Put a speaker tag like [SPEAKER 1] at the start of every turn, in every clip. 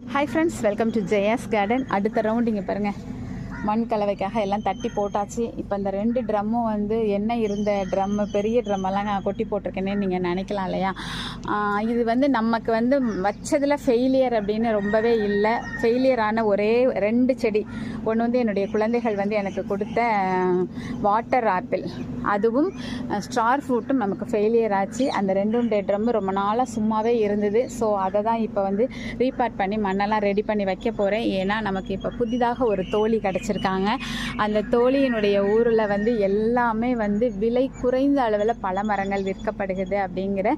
[SPEAKER 1] Hi friends, welcome to Jaya's garden. அடுத்த round இங்கே பாருங்கள், மண் கலவைக்காக எல்லாம் தட்டி போட்டாச்சு. இப்போ இந்த 2 ட்ரம்மும் வந்து என்ன இருந்த ட்ரம்மு, பெரிய ட்ரம்மெல்லாம் நான் கொட்டி போட்டிருக்கேனே நீங்கள் நினைக்கலாம் இல்லையா. இது வந்து நமக்கு வந்து வச்சதில் ஃபெயிலியர் அப்படின்னு ரொம்பவே இல்லை. ஃபெயிலியரான ஒரே 2 செடி. ஒன்று வந்து என்னுடைய குழந்தைகள் வந்து எனக்கு கொடுத்த வாட்டர் ஆப்பிள், அதுவும் ஸ்டார் ஃப்ரூட்டும் நமக்கு ஃபெயிலியர் ஆச்சு. அந்த 2 ட்ரம்மு ரொம்ப நாளாக சும்மாவே இருந்தது. ஸோ அதை தான் இப்போ வந்து ரீபார்ட் பண்ணி மண்ணெல்லாம் ரெடி பண்ணி வைக்க போகிறேன். ஏன்னா நமக்கு இப்போ புதிதாக ஒரு தோழி கிடச்சிருக்காங்க. அந்த தோழியினுடைய ஊரில் வந்து எல்லாமே வந்து விலை குறைந்த அளவில் பல மரங்கள் விற்கப்படுகிறது அப்படிங்கிற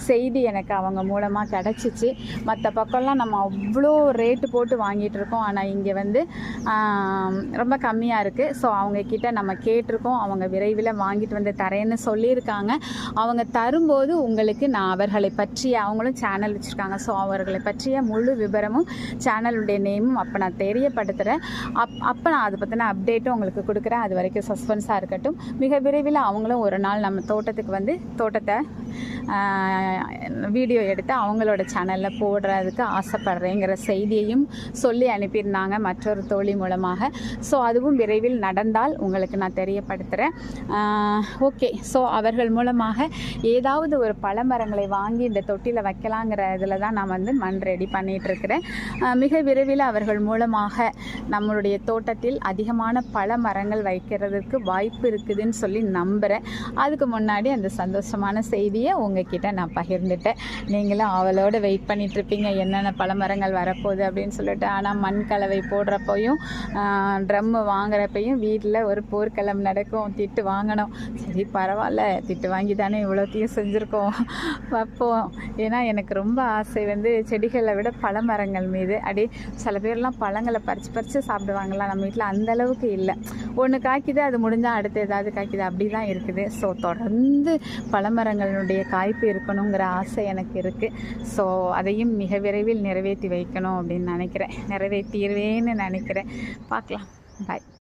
[SPEAKER 1] செய்தி எனக்கு அவங்க மூலமாக கிடச்சிச்சு. மற்ற பக்கம்லாம் நம்ம அவ்வளோ ரேட்டு போட்டு வாங்கிட்டு இருக்கோம், ஆனால் இங்கே வந்து ரொம்ப கம்மியாக இருக்குது. ஸோ அவங்கக்கிட்ட நம்ம கேட்டிருக்கோம், அவங்க விரைவில் வாங்கிட்டு வந்து தரேன்னு சொல்லியிருக்காங்க. அவங்க தரும்போது உங்களுக்கு நான் அவர்களை பற்றிய, அவங்களும் சேனல் வச்சுருக்காங்க, ஸோ அவர்களை பற்றிய முழு விவரமும் சேனலுடைய நேமும் அப்போ நான் தெரியப்படுத்துகிறேன். அப்போ நான் அதை பற்றின அப்டேட்டும் உங்களுக்கு கொடுக்குறேன். அது வரைக்கும் சஸ்பென்ஸாக இருக்கட்டும். மிக விரைவில் அவங்களும் ஒரு நாள் நம்ம தோட்டத்துக்கு வந்து தோட்டத்தை வீடியோ எடுத்து அவங்களோட சேனலில் போடுறதுக்கு ஆசைப்படுறேங்கிற செய்தியையும் சொல்லி அனுப்பியிருந்தாங்க மற்றொரு தோழி மூலமாக. ஸோ அதுவும் விரைவில் நடந்தால் உங்களுக்கு நான் தெரியப்படுத்துகிறேன். ஓகே, ஸோ அவர்கள் மூலமாக ஏதாவது ஒரு பழமரங்களை வாங்கி இந்த தொட்டியில் வைக்கலாங்கிற இதில் தான் நான் வந்து மண் ரெடி பண்ணிகிட்ருக்கிறேன். மிக விரைவில் அவர்கள் மூலமாக நம்மளுடைய தோட்டத்தில் அதிகமான பல மரங்கள் வைக்கிறதுக்கு வாய்ப்பு இருக்குதுன்னு சொல்லி நம்புகிறேன். அதுக்கு முன்னாடி அந்த சந்தோஷமான செய்தியை உங்ககிட்ட நான் பகிர்ந்துட்டேன். நீங்களும் அவளோட வெயிட் பண்ணிகிட்ருப்பீங்க, என்னென்ன பழமரங்கள் வரப்போகுது அப்படின்னு சொல்லிட்டு. ஆனால் மண் கலவை போடுறப்பையும் ட்ரம்மு வாங்குறப்பையும் வீட்டில் ஒரு போர்க்களம் நடக்கும். திட்டு வாங்கணும். சரி பரவாயில்ல, திட்டு வாங்கி தானே இவ்வளோத்தையும் செஞ்சுருக்கோம், வைப்போம். ஏன்னா எனக்கு ரொம்ப ஆசை வந்து செடிகளை விட பழமரங்கள் மீது. அப்படியே சில பேர்லாம் பழங்களை பறித்து சாப்பிடுவாங்களா, நம்ம வீட்டில் அந்தளவுக்கு இல்லை. ஒன்று காய்க்குது, அது முடிஞ்சால் அடுத்து ஏதாவது காய்க்குது, அப்படி தான் இருக்குது. ஸோ தொடர்ந்து பழமரங்களுடைய காய்ப்பு இருக்கணுங்கிற ஆசை எனக்கு இருக்குது. ஸோ அதையும் மிக விரைவில் நிறைவேற்றி வைக்கணும் அப்படின்னு நினைக்கிறேன். நிறைவேற்றிடுவேன்னு நினைக்கிறேன். பார்க்கலாம். பாய்.